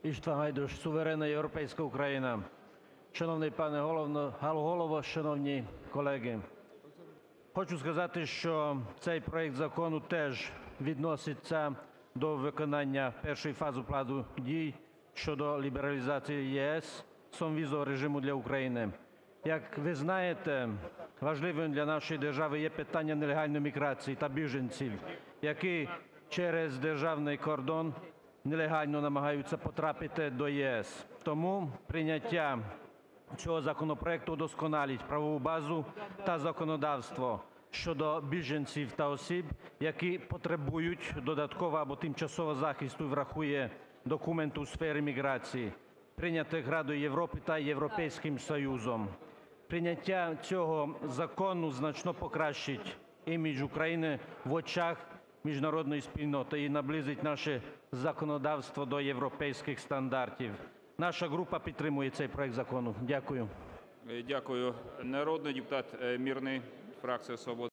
Іштван Гайдуш, суверенна європейська Україна. Шановний пане голово, шановні колеги, хочу сказати, що цей проект закону теж відноситься до виконання першої фази плану дій щодо лібералізації ЄС безвізового режиму для України. Як ви знаєте, важливим для нашої держави є питання нелегальної міграції та біженців, які через державний кордон нелегально намагаються потрапити до ЄС. Тому прийняття цього законопроекту удосконалить правову базу та законодавство щодо біженців та осіб, які потребують додаткового або тимчасового захисту, і врахує документи у сфері міграції, прийнятих Радою Європи та Європейським Союзом. Прийняття цього закону значно покращить імідж України в очах міжнародної спільноти і наблизить наше законодавство до європейських стандартів. Наша група підтримує цей проект закону. Дякую. Дякую. Народний депутат Мирний, фракція "Свобода".